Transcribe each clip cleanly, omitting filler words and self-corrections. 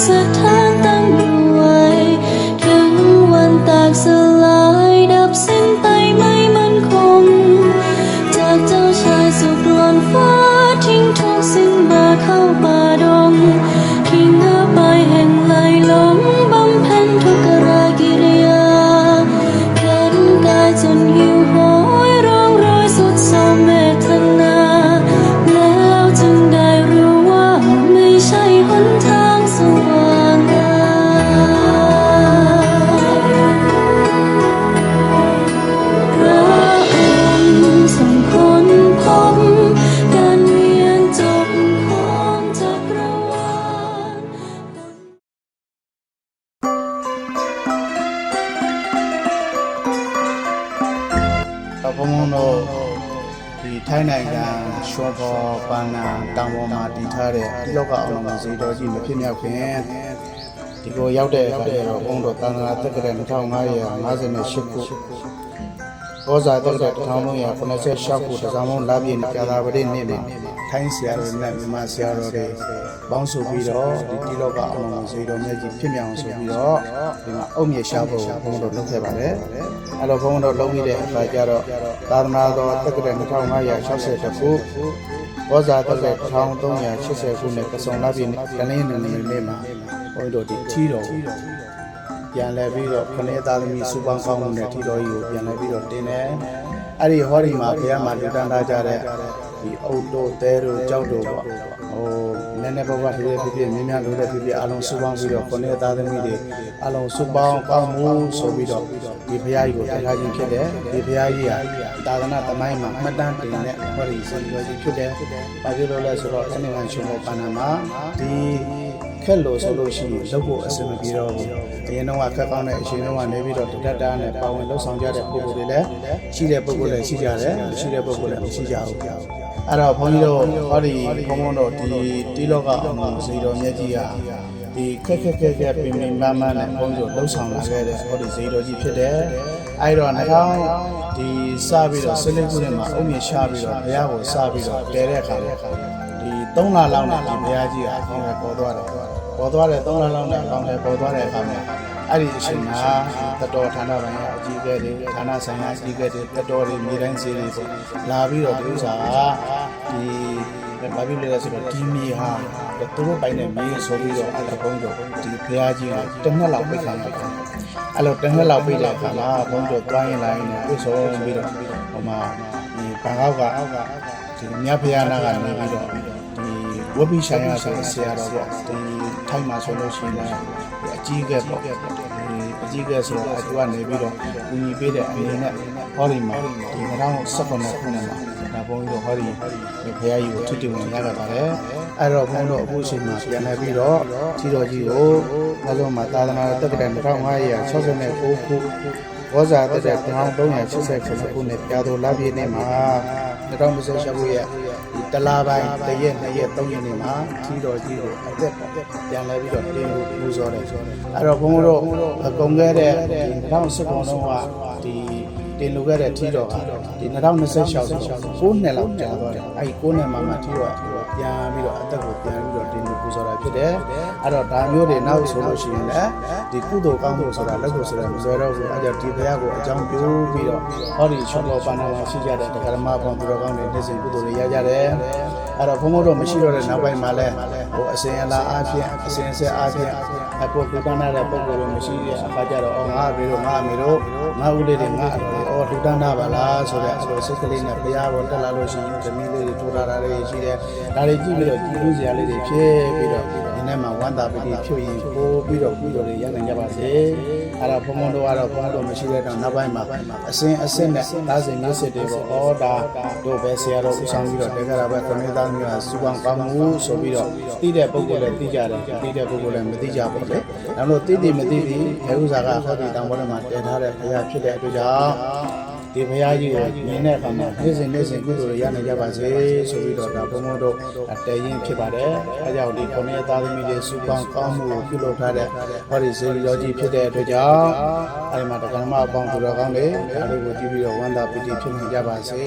สถานตั้งอยู่ไว้ถึงวันแตกสลายดับสิ้นไปไม่มั่นคงจากเจ้าชายสุดล้นฟ้าทิ้งทุกสิ่งมาเข้าป่าดงทิ้งไปแห่งไหลหลงบำเพ็ญทุกกิริยาเข็นกายจนหิวโหยร้องรอยสุดโศกเมตนาแล้วจึงได้รู้ว่าไม่ใช่หนทางสว่างพระองค์ทรงค้นพบการเวียนจบของจักรวาล ဘုံဘုံတို့ဒီထိုင်းနိုင်ငံရှောဘောပန်းနာတောင်ပေါ်မှာတည်ထားတဲ့ဒီလောကအောင်လုံးစီတော်ကြီးမဖြစ်မြောက်ခင်ဒီကိုရောက်တဲ့အခါကျတော့ဘုံတို့တန်ခါတက္ကရာ2558ခုဘောဇာတက္ကရာ1386ခုတစားမုံလာပြည့်ကြာသာပတိနေ့မှာထိုင်းဆရာတော်နဲ့မြန်မာဆရာတော်တွေပေါင်းစုပြီးတော့ဒီလောကအောင်လုံးစီတော်မြတ်ကြီးဖြစ်မြောက်အောင်ဆိုပြီးတော့ဒီမှာအုတ်မြေရှားဖို့ဘုံတို့လုပ်ခဲ့ပါတယ်အဲ့တော့ဘုံတို့လုံးပြီးတဲ့အခါကျတော့သာသနာတော်တက္ကရာ2560ခုဘောဇာတက္ကရာ1380ခုနဲ့ကစုံလာပြည့်တနင်္ဂနွေနေ့မှာဘုန်းတော်ဒီထီတော်ပြန်လဲပြီးတော့ခொနည်းသားသမီးစုပေါင်းကောင်းမှုနဲ့ထီတော်ကြီးကိုပြန်လဲပြီးတော့တင်တယ်အဲ့ဒီဟောဒီမှာဘုရားမှာလူတန်းထားကြတဲ့ဒီအုတ်တို့တဲတို့ကြောက်တို့ပေါ့နည်းနည်းဘဝတည်းဖြစ်ဖြစ်မြင်းများလို့လည်းဖြစ်ဖြစ်အလုံးစုပေါင်းပြီးတော့ခொနည်းသားသမီးတွေအလုံးစုပေါင်းကောင်းမှုဆိုပြီးတော့ဒီဘုရားကြီးကိုတင်ထားခြင်းဖြစ်တယ်ဒီဘုရားကြီးဟာသာသနာသမိုင်းမှာမှတ်တမ်းတင်တဲ့ဟောဒီစံတော်ကြီးဖြစ်တယ်ဘာဖြစ်လို့လဲဆိုတော့အဲ့ဒီကရှင်မောပန္နမှာဒီခက်လို့ဆိုလို့ရှိရင်လုပ်ဖို့အဆင်မပြေတော့ဘူးအရင်တော့ခက်ကောင်းတဲ့အရှင်တော့ကနေပြီးတော့တတ်တာနဲ့ပါဝင်လှုပ်ဆောင်ကြတဲ့ပုဂ္ဂိုလ်တွေလည်းရှိတဲ့ပုဂ္ဂိုလ်လည်းရှိကြတယ်မရှိတဲ့ပုဂ္ဂိုလ်လည်းမရှိကြဘူးအဲ့တော့ဘုန်းကြီးတို့ဟောဒီဘုန်းဘုန်းတို့ဒီတိလောကအောင်ဇေတော်မြတ်ကြီးဟာဒီခက်ပင်မမနဲ့ဘုန်းကြီးတို့လှုပ်ဆောင်လာခဲ့တဲ့ဟောဒီဇေတော်ကြီးဖြစ်တယ်အဲ့တော့ဒီစပြီးတော့စိတ်လေးခုနဲ့မှာအုံမြရှားပြီးတော့ဘုရားကိုစပြီးတော့တဲတဲ့အခါဒီ3လလောက်နဲ့ဒီဘုရားကြီးကအကောင်းနဲ့ပေါ်သွားတယ်3လလောက်နဲ့အကောင်းနဲ့ပေါ်သွားတဲ့အခါမှာအဲ့ဒီအချိန်မှာတတော်ဌာနပိုင်းကအကြီးအကဲတွေဌာနဆိုင်ရာအကြီးအကဲတွေတတော်တွေမြေတိုင်းစီတွေပေါ့လာပြီးတော့ဒီဥစ္စာဒီဘာဖြစ်လဲဆိုတော့ဒီမြေဟာသူတို့ပိုင်းနဲ့မြေဆိုပြီးတော့အဲ့ဒါဘုန်းတော်ဒီဘုရားကြီးကတစ်နှစ်လောက်ပိတ်ခံရတယ်အဲ့လိုတစ်နှစ်လောက်ပိတ်တဲ့အခါမှာဘုန်းတော်တွိုင်းလိုက်နေပြဆုံးပြီးတော့ဟိုမှာဒီဘာကောက်ကဒီမြတ်ဘုရားနာကနေပြီးတော့ဒီဝပိဆိုင်ရဆိုဆရာတော်ပေါ့ဒီထိုင်းမှာဆိုလို့ရှိရင်အကြီးကဲပေါ့ဒီအကြီးကဲဆိုတော့သူကနေပြီးတော့ဦးညီပေးတဲ့အနေနဲ့ဟောဒီမှာဒီ2019ခုနှစ်မှာဒါဘုန်းကြီးတို့ဟောဒီဘုရားကြီးကိုထွတ်တင်ဝင်ရတာပါတယ်အဲ့တော့ဘုန်းတော်အခုချိန်မှာပြန်လာပြီးတော့ထီတော်ကြီးကိုနောက်ဆုံးမှာသာသနာတက္ကရာ2569ခုဘောဇာတက္ကရာ1380ခုနဲ့ပြာတော်လာပြည့်နေ့မှာ2026ခုရဲ့ဒီတလားပိုင်းတရက်2ရက်3ရက်နေ့မှာထီတော်ကြီးကိုအသက်ပေါ့ပြန်လဲပြီးတော့တင်လို့ပူဇော်တယ်အဲ့တော့ဘုန်းတော်အကုန်ခဲ့တဲ့2019ခုလုံးကဒီတင်လို့ခဲ့တဲ့ထီတော်ကဒီ2026ဆို9နှစ်လောက်ကြာသွားတယ်အဲ့ဒီ9နှစ်မှာထီတော်ပြန်ပြီးတော့အသက်ကိုပြန်ပြီးတော့တင်လို့ပူဇော်တာဖြစ်တယ်အဲ့တော့ဒါမျိုးတွေနောက်ဆိုလို့ရှိရင်လည်းဒီကုသိုလ်ကောင်းမှုဆိုတာလက်ကိုဆိုတာမစွဲတော့ဘူးအဲ့ကြောင့်ဒီဘုရားကိုအကြောင်းပြုပြီးတော့ဟောဒီချောတော်ပန္နာမှာရှိကြတဲ့ဓမ္မဘောင်သူတော်ကောင်းတွေနေ့စဉ်ကုသိုလ်တွေရကြတယ်အဲ့တော့ဘုံဘုံတို့မရှိတော့တဲ့နောက်ပိုင်းမှာလည်းဟိုအစဉ်အလာအားဖြင့်အစဉ်အဆက်အားဖြင့်အပေါ်ကုသနာတဲ့ပုံကိုယ်တွေမရှိတဲ့အခါကျတော့ငါအမေတို့ငါဦးလေးတွေငါလူတန်းတာပါလားဆိုတဲ့အဲ့လိုစိတ်ကလေးနဲ့ဘုရားပေါ်တက်လာလို့ရှိရင်သမီးလေးတွေထိုးထားတာတွေရှိတယ်ဒါတွေကြည့်ပြီးတော့ကြည်လူစရာလေးတွေဖြစ်ပြီးတော့ဒီနေ့မှာဝမ်းသာပတိဖြစ်ရင်ပို့ပြီးတော့ကုသိုလ်တွေရနိုင်ကြပါစေအဲ့တော့ဘုံဘုံတို့ကတော့ဘုံတို့မရှိတဲ့တော့နောက်ပိုင်းမှာအစဉ်နဲ့သားစဉ်မျိုးစစ်တွေပေါ့ဒါတို့ပဲဆရာတော်ဦးဆောင်ပြီးတော့တကယ်တော့ပဲခမေသားမျိုးကစူပေါင်းကောင်းမှုဆိုပြီးတော့သိတဲ့ပုဂ္ဂိုလ်လည်းသိကြတယ်သိတဲ့ပုဂ္ဂိုလ်လည်းမသိကြဘူးလေနောက်လို့သိမသိဒီဘယ်ဥစ္စာကဟောဒီတောင်ပေါ်မှာတည်ထားတဲ့ဘုရားဖြစ်တဲ့အတွက်ကြောင့်ဒီဘုရားကြီးကိုမြင်တဲ့အခါမှာနေ့စဉ်ကုသိုလ်ရနိုင်ကြပါစေဆိုပြီးတော့ဒါဘုံဘုံတို့တည်ရင်ဖြစ်ပါတယ်အဲကြောင့်ဒီခொနည်းသားသမီးတွေစူပေါင်းကောင်းမှုကိုပြုလုပ်ထားတဲ့ဟောဒီဇေယျတော်ကြီးဖြစ်တဲ့အတွက်ကြောင့်အဲဒီမှာတရားဓမ္မအပေါင်းသူတော်ကောင်းတွေဒါလေးကိုကြည့်ပြီးတော့ဝမ်းသာပီတိဖြစ်နိုင်ကြပါစေ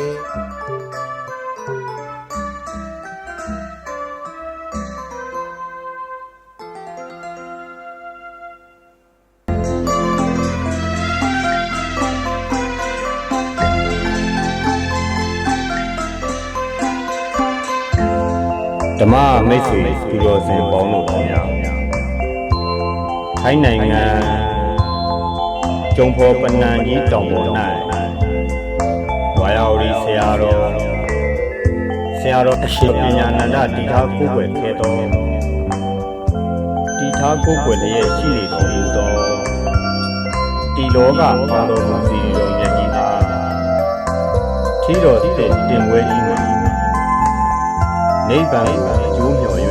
ဓမ္မမိတ်ဆွေသူတော်စင်ပေါင်းတို့ခင်ဗျာထိုင်းနိုင်ငံကျုံဖော်ပနန်ကြီးတောင်ပေါ်၌ဝါယာဝတီဆရာတော်အရှင်ပညာနန္ဒတီထားကိုယ်ွယ်ခဲ့တော်တီထားကိုယ်ွယ်လျက်ရှိနေတော်မူသောဒီလောကဘာတော်မူစီတော်မြတ်ကြီးအားထီတော်တင်ပွဲကြီးမှာနိဗ္ဗာန်ကိုအကျိုးမျှော်၍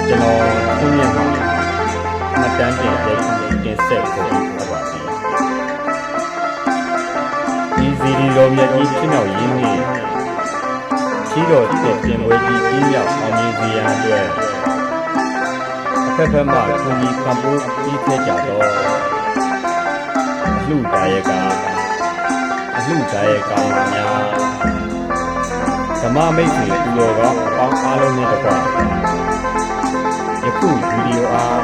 ကျွန်တော်သူ့မျက်မှောက်မှတ်တမ်းတင်ဆက်ဖို့ပါသည်ဒီစီရီတော်မြတ်ကြီးဖြစ်မြောက်ရင်းနှင့်ထီတော်တင်ပွဲကြီးကြီးမြောက်အောင်မြင်စေရန်အတွက်အဖက်ဖက်မှခွန်ကြီးပံ့ပိုးပြီးခဲ့ကြတော့အလှဒါယကများဓမ္မမိတ်ဆွေသူတော်ကောင်းအပေါင်းအားလုံးနဲ့တကွယခုဗီဒီယိုအား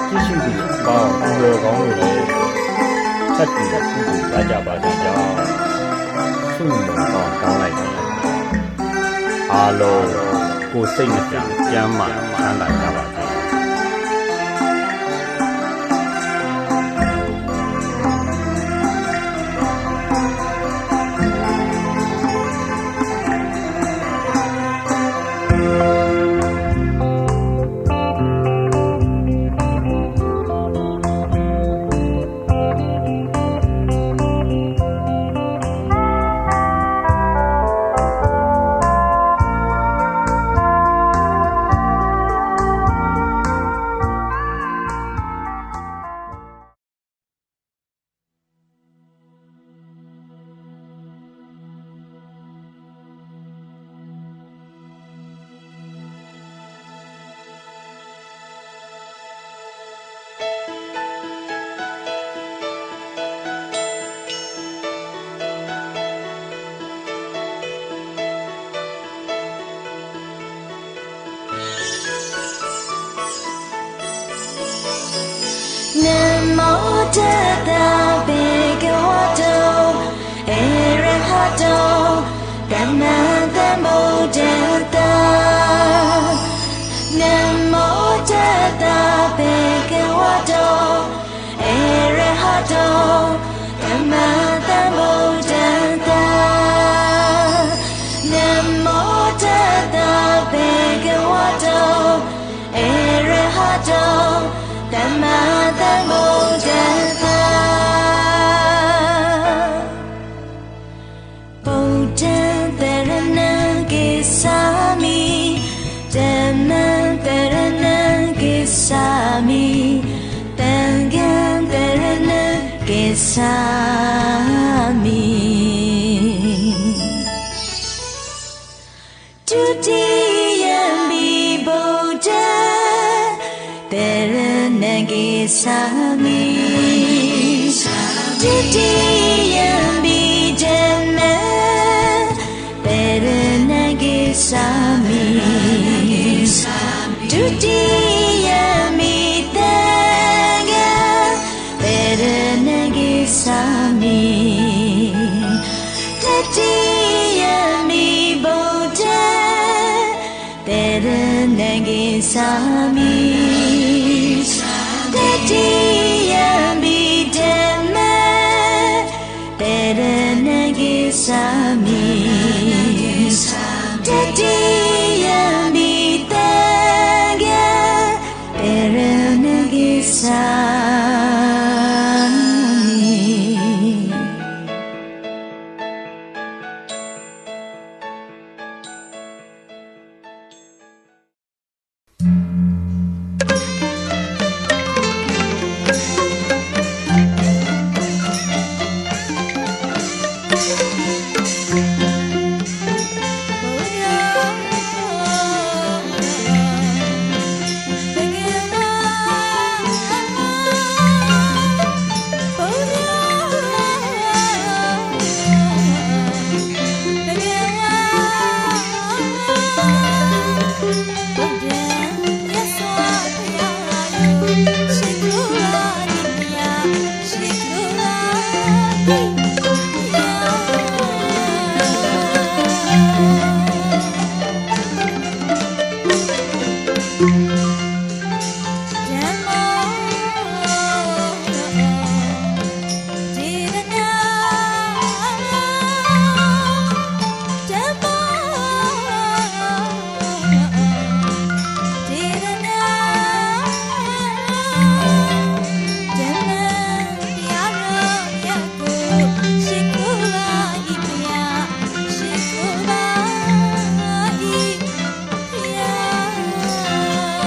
ကြည့်ရှုသူပေါင်းသူတော်ကောင်းတို့လည်းထပ်ပြီးပြုလုပ်ကြပါကြကြောင်းဆုမွန်ကောင်းတောင်းလိုက်သည်အားလုံးကိုယ်စိတ်နှပြကျမ်းမာချမ်းသာကြပါစေNamo Tata Bhagavato Arahato Dhamma Tata Namo Tata Bhagavato Arahato Dhamma Tata Namo Tata Bhagavato Arahato Dhamma Sami Tutiyambi Bodha Taranagi Sami Tutiyambi Dhamma Taranagi Sami Tutiyambi Sami Tatiyami Bodha Taranagi Sami Tatiyami Dhamma Taranagi Sami Tatiyami Tanga Taranagi Sami Hãy subscribe cho kênh Ghiền Mì Gõ để không bỏ lỡ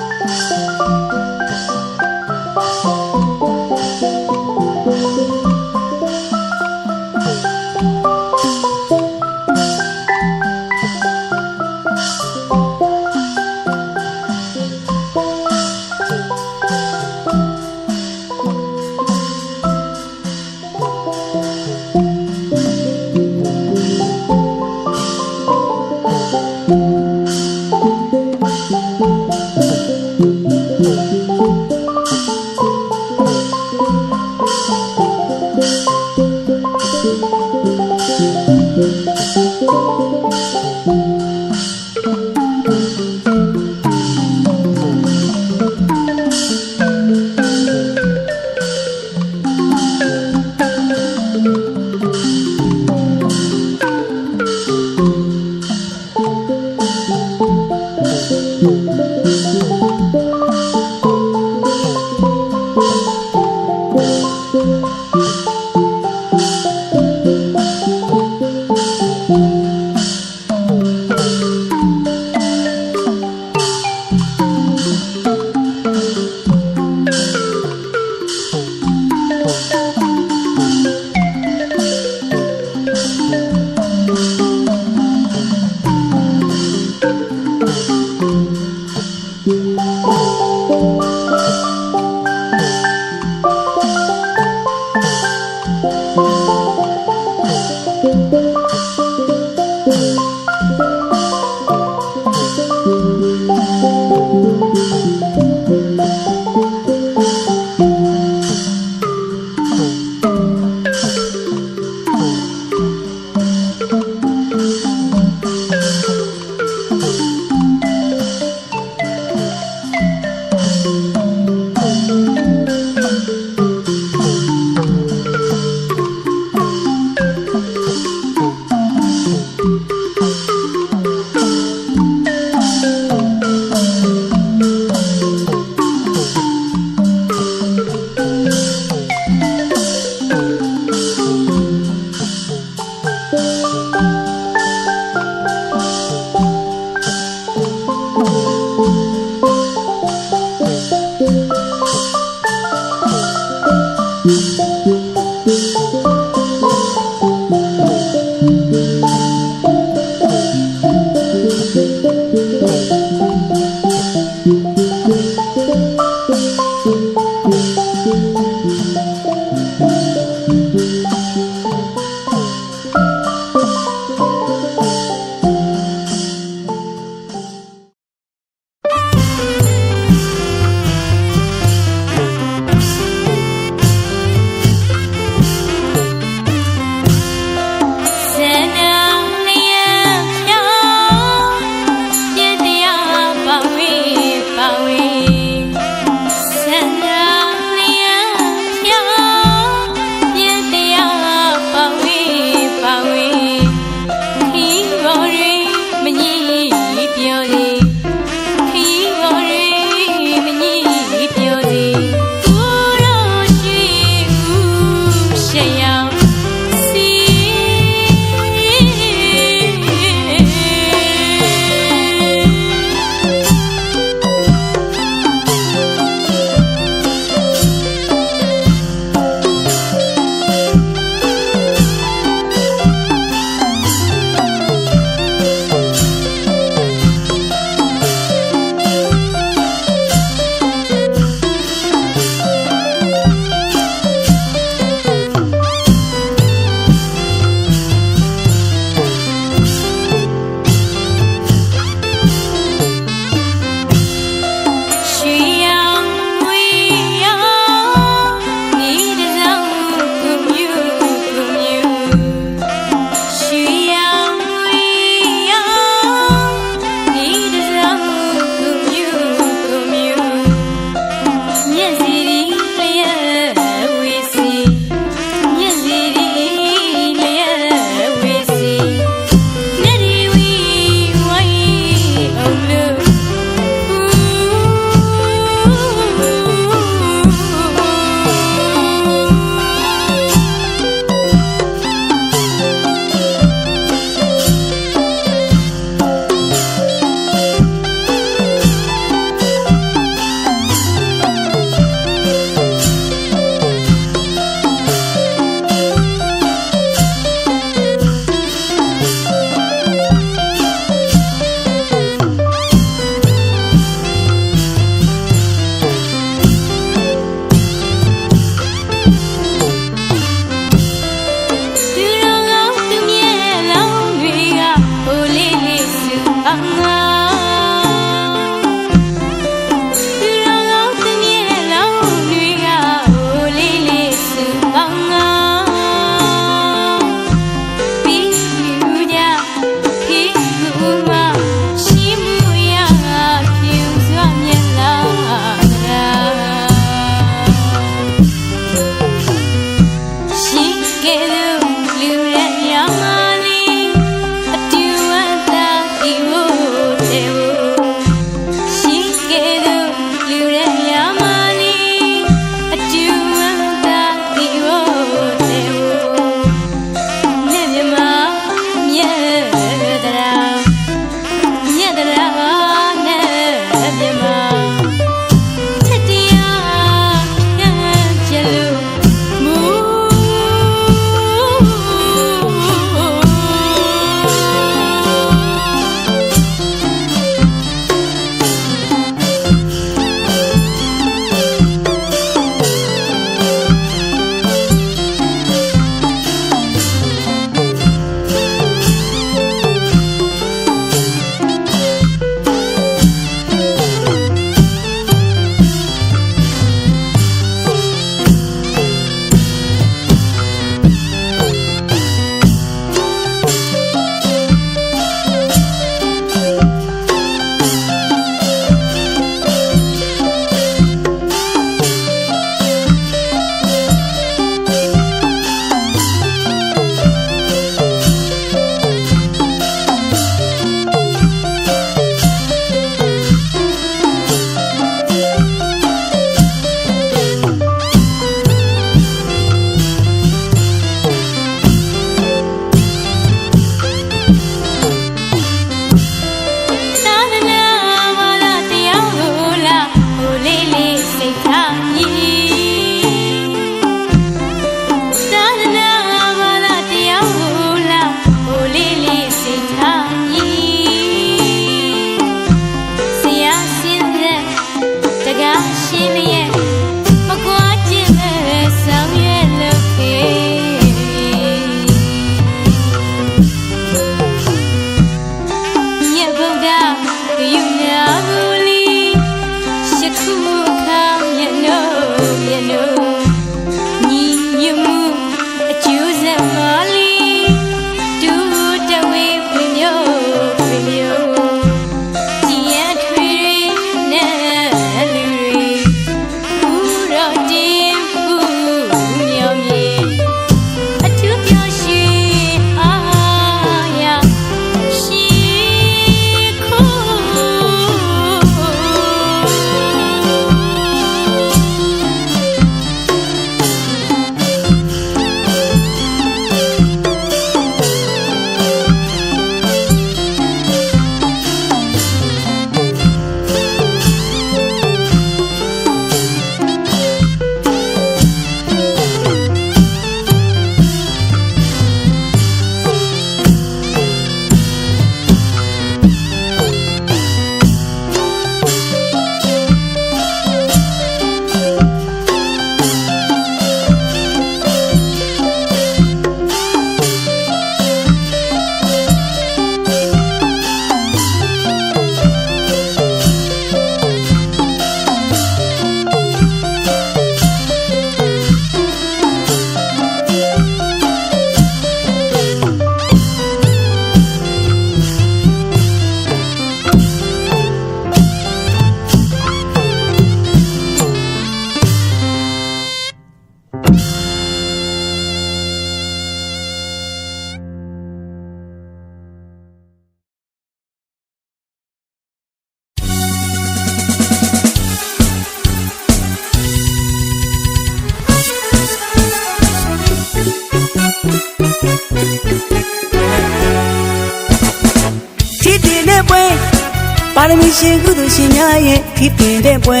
ပါရမီရှင်ကုသိုလ်ရှင်များရဲ့ဖြစ်တည်တဲ့ပွဲ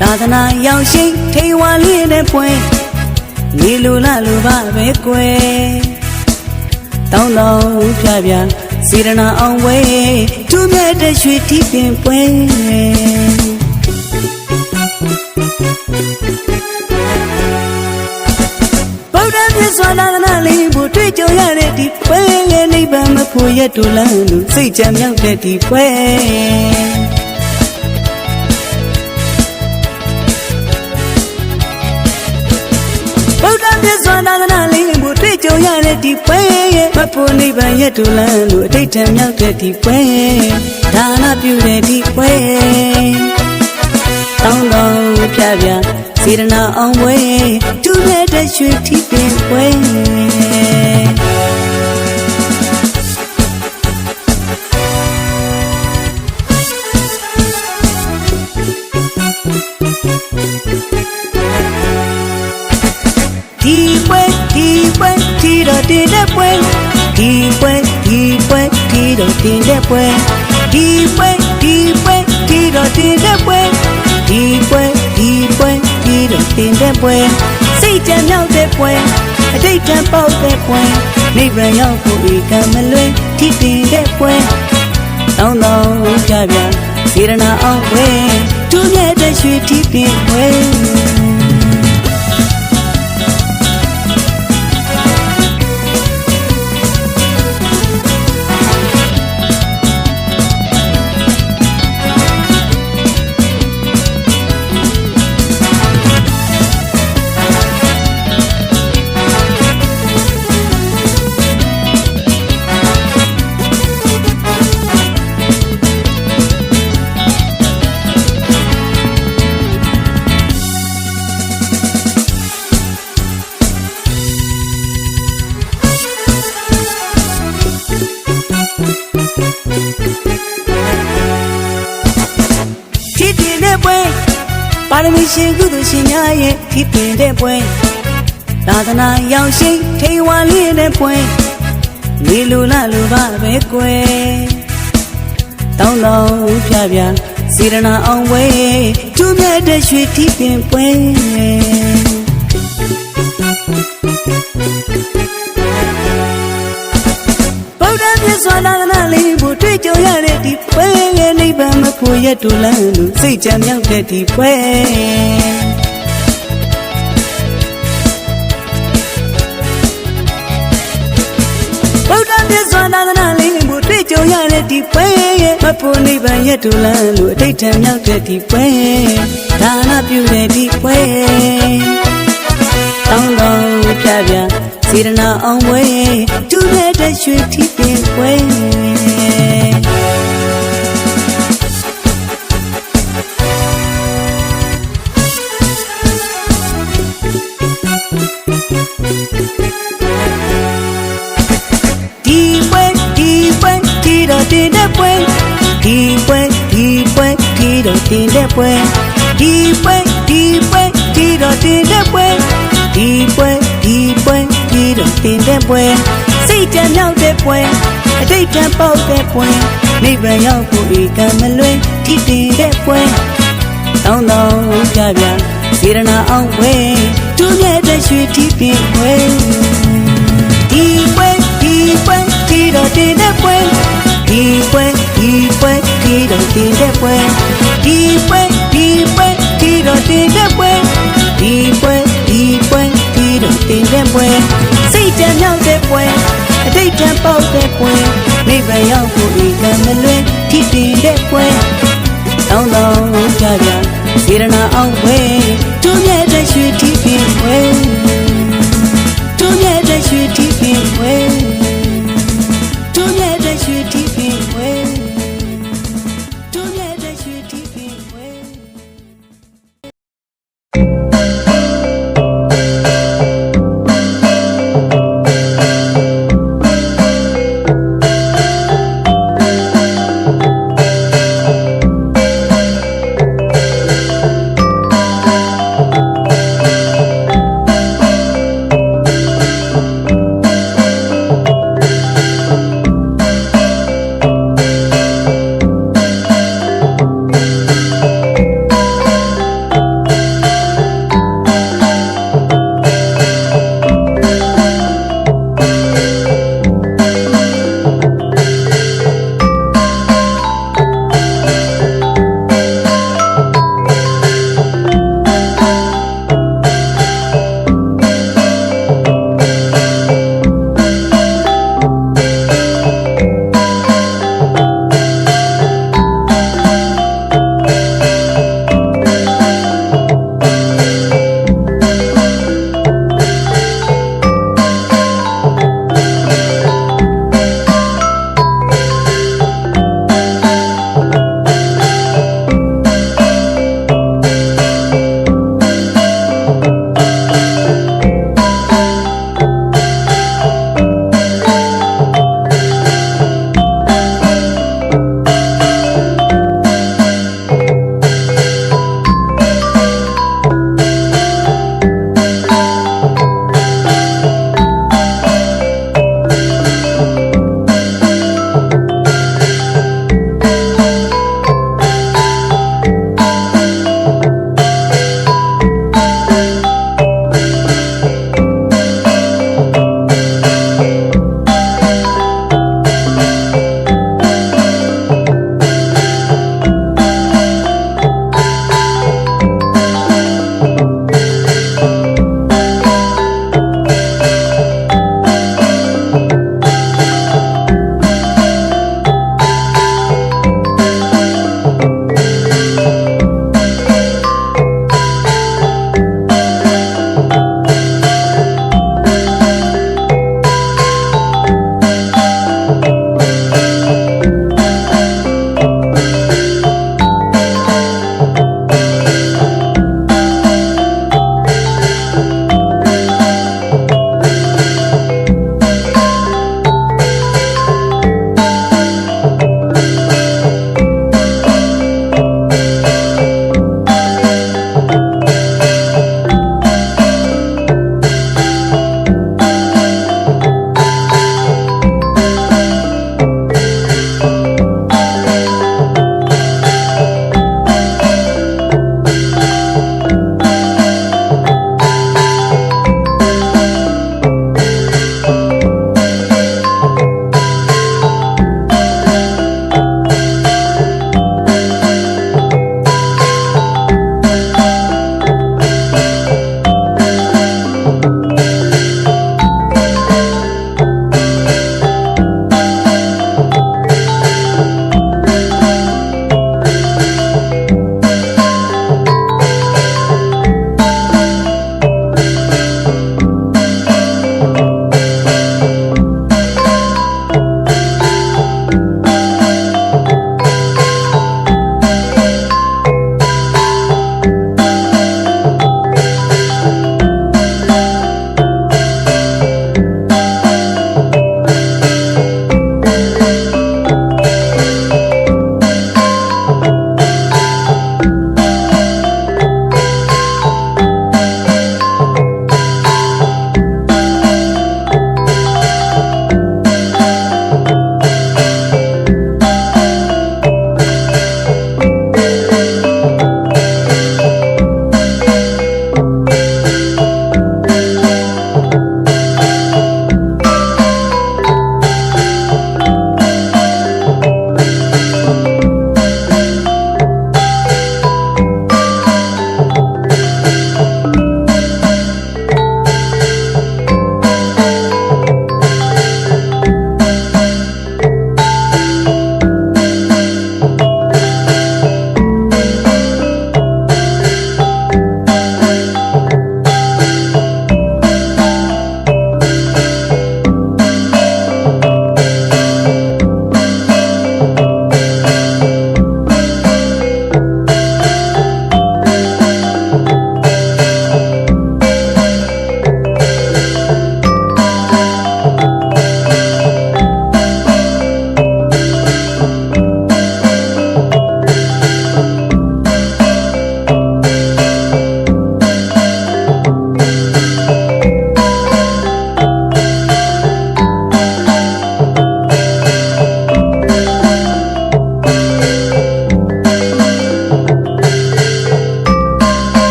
သာသနာရောက်ရှိထိန်ဝါလေးတဲ့ပွဲနေလူလာလူပါပဲကွယ်တောင်းတောင်းပြပြစေရနာအောင်ဝဲသူမြတ်တဲ့ရွှေထီးပင်ပွဲဗုဒ္ဓမြတ်စွာသာသနာလေးကိုတွေ့ကြရတဲ့ဒီပွဲရဲ့နိဗ္ဗာန်မဖို့ရတူလန်းလို့စိတ်ကြံမြောက်တဲ့ဒီပွဲဗုဒ္ဓမြတ်စွာသာသနာလေးကိုတွေ့ကြရတဲ့ဒီပွဲရဲ့မဖို့နိဗ္ဗာန်ရတူလန်းလို့အတိတ်ထံမြောက်တဲ့ဒီပွဲဒါနပြုတဲ့ဒီပွဲတောင်းတောင်းပြပြစေရနာအောင်ဝဲသူနဲ့တရွှေထီးပင်ပွဲဒီပွဲဒီတော့တင်တဲ့ပွဲဒီပွဲဒီတော့တင်တဲ့ပွဲဒီပွဲဒီတော့တင်တဲ့ပွဲဒီပွဲဒီတော့တင်တဲ့ပွဲစိတ်ကြံမြောက်တဲ့ပွဲအတိတ်တံပေါက်တဲ့ပွဲနိဗ္ဗာန်ရောက်ဖို့ဧကမလွဲထီးတင်တဲ့ပွဲတောင်းတောင်းပြပြစေရနာအောင်ဝဲသူမြတ်တဲ့ရွှေထီးပင်ပွဲပါရမီရှင်ကုသိုလ်ရှင်များရဲ့ဖြစ်တည်တဲ့ပွဲသာသနာရောက်ရှိထိန်ဝါလေးတဲ့ပွဲနေလူလာလူပါပဲကွယ်တောင်းတောင်းပြပြစေရနာအောင်ဝဲသူမြတ်တဲ့ရွှေထီးပင်ပွဲဗုဒ္ဓမြတ်စွာသာသနာလေးကိုတွေ့ကြရတဲ့ဒီပွဲရဲ့နိဗ္ဗာန်မဖို့ရတူလန်းလို့စိတ်ကြံမြောက်တဲ့ဒီပွဲဗုဒ္ဓမြတ်စွာသာသနာလေးကိုတွေ့ကြရတဲ့ဒီပွဲရဲ့မဖို့နိဗ္ဗာန်ရတူလန်းလို့အတိတ်ထံမြောက်တဲ့ဒီပွဲဒါနပြုတဲ့ဒီပွဲတောင်းတောင်းပြပြစေရနာအောင်ဝဲသူနဲ့တရွှေထီးပင်ပွဲဒီပွဲဒီတော့တင်တဲ့ပွဲဒီပွဲဒီတော့တင်တဲ့ပွဲဒီပွဲဒီတော့တင်တဲ့ပွဲဒီပွဲဒီတော့တင်တဲ့ပွဲစိတ်ကြံမြောက်တဲ့ပွဲအတိတ်တံပေါက်တဲ့ပွဲနိဗ္ဗာန်ရောက်ဖို့ဧကမလွဲထီးတင်တဲ့ပွဲတောင်းတောင်းပြပြစေရနာအောင်ဝဲသူမြတ်တဲ့ရွှေထီးပင်ပွဲဒီပွဲဒီတော့တင်တဲ့ပွဲဒီပွဲဒီတော့တင်တဲ့ပွဲဒီပွဲဒီတော့တင်တဲ့ပွဲဒီပွဲဒီတော့တင်တဲ့ပွဲစိတ်ကြံမြောက်တဲ့ပွဲအတိတ်တံပေါက်တဲ့ပွဲနိဗ္ဗာန်ရောက်ဖို့ဧကမလွဲထီးတင်တဲ့ပွဲတောင်းတောင်းပြပြစေရနာအောင်ဝဲသူမြတ်တဲ့ရွှေထီးပင်ပွဲသူမြတ်တဲ့ရွှေထီးပင်ပွဲသူမြတ်တဲ့ရွှေထီးပင်ပွဲသူမြတ်တဲ့ရွှေထီးပင်ပွဲ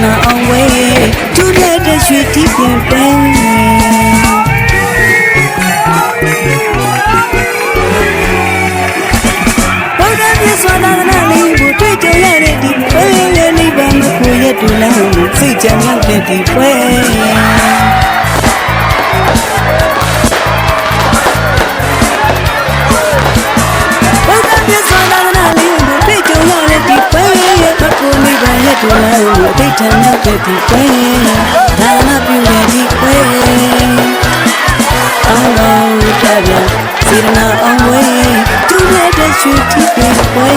နာအောင်ဝဲသူမြတ်တဲ့ရွှေတီးပင်ပန်းဘုရားမြတ်စွာသာသနာလေးကိုတွေ့ကြရတဲ့ဒီပွဲရဲ့နိဗ္ဗာန်မကိုရတူလမ်းကိုစိတ်ကြံရောက်တဲ့ဒီပွဲတူလာလို့ဒိဋ္ဌံရောက်တဲ့ဒီပွဲဒါနပြုတဲ့ဒီပွဲအောင်လို့ကြပြစေရနာအောင်ဝဲသူရဲ့တဲ့ရွှေတီးတဲ့ပွဲ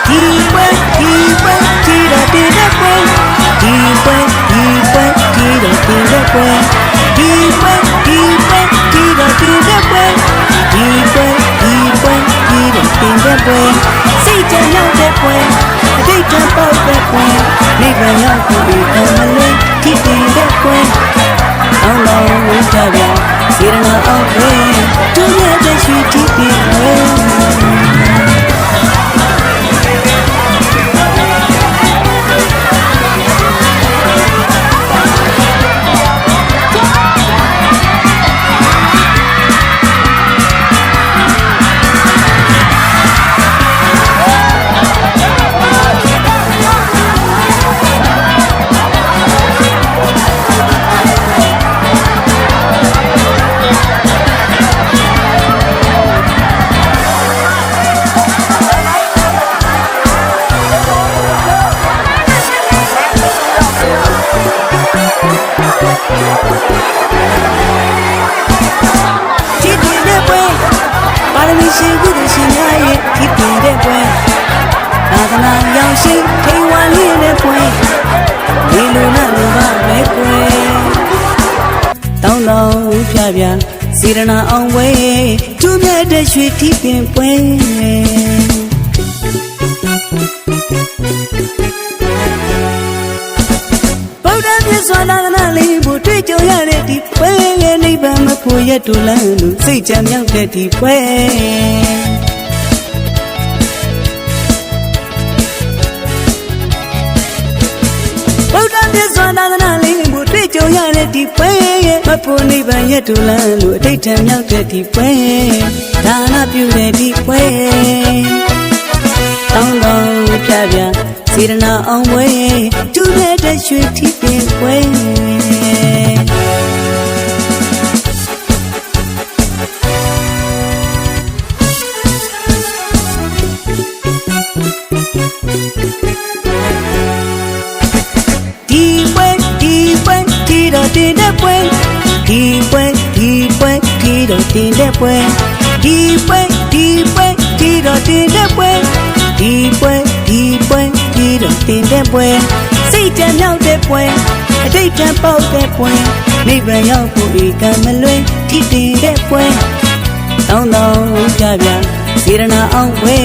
ဒီပွဲဒီတော့တဲ့ပွဲဒီပွဲဒီတော့တင်တဲ့ပွဲဒီပွဲဒီတော့တင်တဲ့ပွဲဒီပွဲဒီတော့တင်တဲ့ပွဲစိတ်ကြံရောက်တဲ့ပွဲအတိတ်ကပေါက်တဲ့ပွဲနိဗ္ဗာန်ရောက်ကိုအမလေးထိတင်တဲ့ပွဲအောင်လို့ဝိသဗျာစေရနာအောင်ပွဲသူရဲ့တဲ့ရွှေတီးပြီးပွဲရှိဝိသရှင်များရဲ့ဒီပြင်တဲ့ပွဲသာသနာရောင်ရှိထိန်ဝါလေးတဲ့ပွဲဒီလိုနဲ့လိုပါပဲကွယ်တောင်းတော်ပြပြစေရနာအောင်ဝဲသူမြတ်တဲ့ရွှေတီးပင်ပွဲဗုဒ္ဓမြတ်စွာသာသနာလေးကိုတွေ့ကြရတဲ့ဒီပွဲရဲ့နိဗ္ဗာန်မဖို့ရတူလန်းလို့စိတ်ကြံမြောက်တဲ့ဒီပွဲဗုဒ္ဓမြတ်စွာသာသနာလေးကိုတွေ့ကြရတဲ့ဒီပွဲရဲ့မဖို့နိဗ္ဗာန်ရတူလန်းလို့အတိတ်ထံမြောက်တဲ့ဒီပွဲဒါနပြုတဲ့ဒီပွဲတောင်းတော်ပြပြစေရနာအောင်ပွဲသူရဲ့တဲ့ရွှေတီးပင်ပွဲဒီတော့တင်တဲ့ပွဲဒီပွဲဒီတော့တင်တဲ့ပွဲဒီပွဲဒီတော့တင်တဲ့ပွဲဒီပွဲဒီတော့တင်တဲ့ပွဲစိတ်ကြံရောက်တဲ့ပွဲအတိတ်ကပေါက်တဲ့ပွဲနိဗ္ဗာန်ရောက်ဖို့ဧကမလွဲထိတင်တဲ့ပွဲတောင်းတော်ပြပြစေရနာအောင်ပွဲ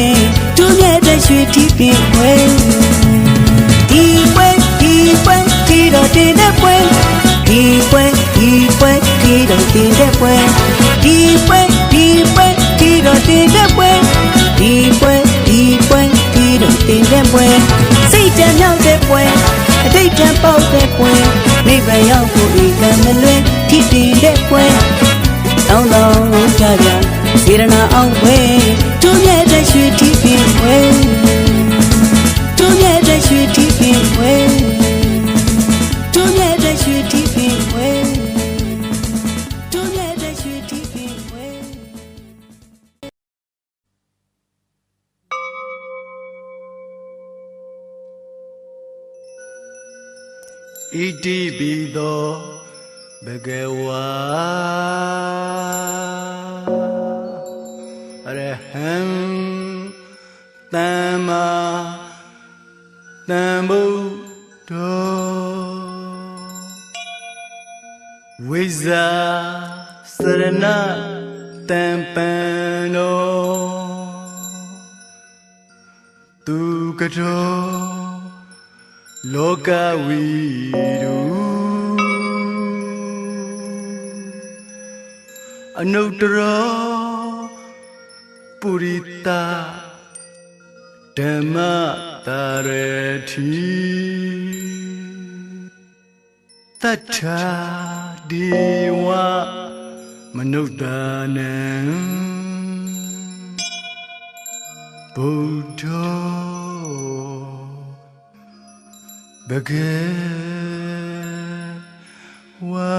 သူမြတ်တဲ့ရွှေတီးပင်ပွဲဒီပွဲဒီတော့တင်တဲ့ပွဲဒီပွဲဒီတော့တင်တဲ့ပွဲဒီပွဲဒီတော့တင်တဲ့ပွဲဒီပွဲဒီတော့တင်တဲ့ပွဲစိတ်ကြံရောက်တဲ့ပွဲအတိတ်ကပေါက်တဲ့ပွဲနိဗ္ဗာန်ရောက်ဖို့ဧကမလွဲထိတင်တဲ့ပွဲတောင်းတော်ကြပြစေရနာအောင်ပွဲသူမြတ်တဲ့ရွှေတီးပင်ပွဲသူမြတ်တဲ့ရွှေတီးပင်ပွဲသူမြတ်တဲ့ရွှေတီးပင်ပွဲသူမြတ်တဲ့ရွှေတီးပင်ပွဲဣတိပိသောဘဂဝါအရဟံသမ္မာသမ္ဗုဒ္ဓောဝိဇ္ဇာစရဏတံပန္နောသူကတောလောကဝီရု အနုတ္တရောပုရိသဓမ္မတာရတိတတ္ထာဒီဝမနုဿာနံဗုဒ္ဓဘဂဝါ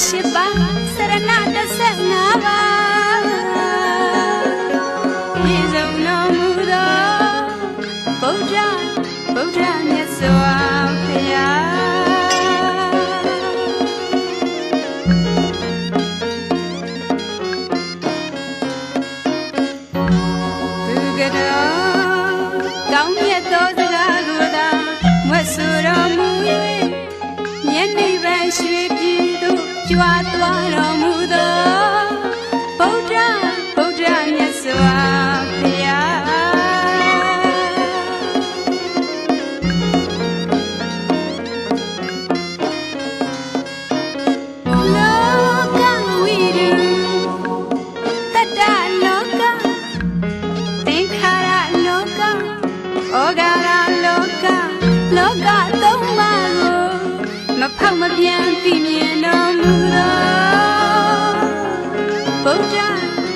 ရှိပါစရဏ15ပါးပြေဆုံးတော်မူသောဗုဒ္ဓမြတ်စွာဘုရားသူကတော်ကောင်းမြတ်သောစကားကိုသာမွတ်ဆိုတော်မူ၍မျက်နှိပ်ပန်းရွှေပြည်သို့ကြွားသွားတော်မူသောဗုဒ္ဓမြတ်စွာဘုရားလောကဝိတုတတ္တလောကသင်္ခါရလောကဩဃာရလောကသုံးပါးကိုမဖောက်မပြန်သိမြင်တော်မူသော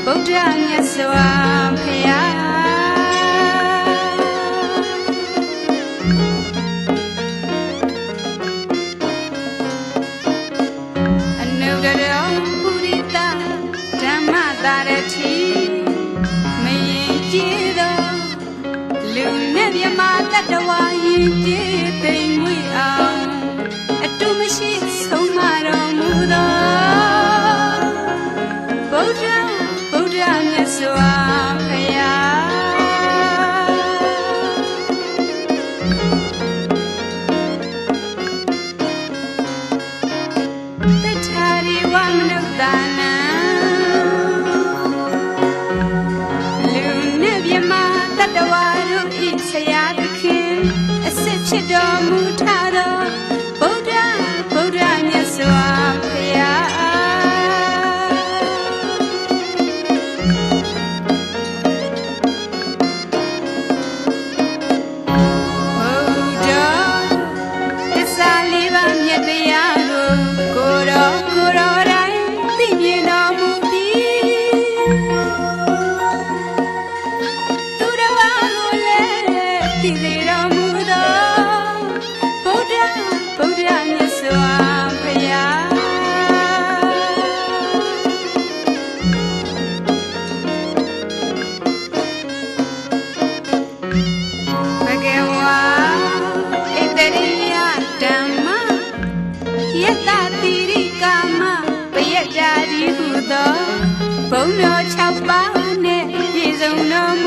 ဗုဒ္ဓမြတ်စွာဘုရားအနုတ္တရောပုရိသဓမ္မတာရတိမယင်ကြည်သောလူနဲ့မြမတတ္တဝါယဉ်ကျေးသိမ်မွေ့အောင်အတုမရှိဆုံးမတော်မူသောဗုဒ္ဓမြတ်စွာဘုရားတထာရိဝမနုဿာနံလူနဲ့မြမတတ္တဝါတို့ဤဆရာသခင်အစစ်ဖြစ်တော်မူထသောဗုဒ္ဓမြတ်စွာဘုရားဘုံတော်6ပါးနဲ့ပြည့်စုံတော်မူ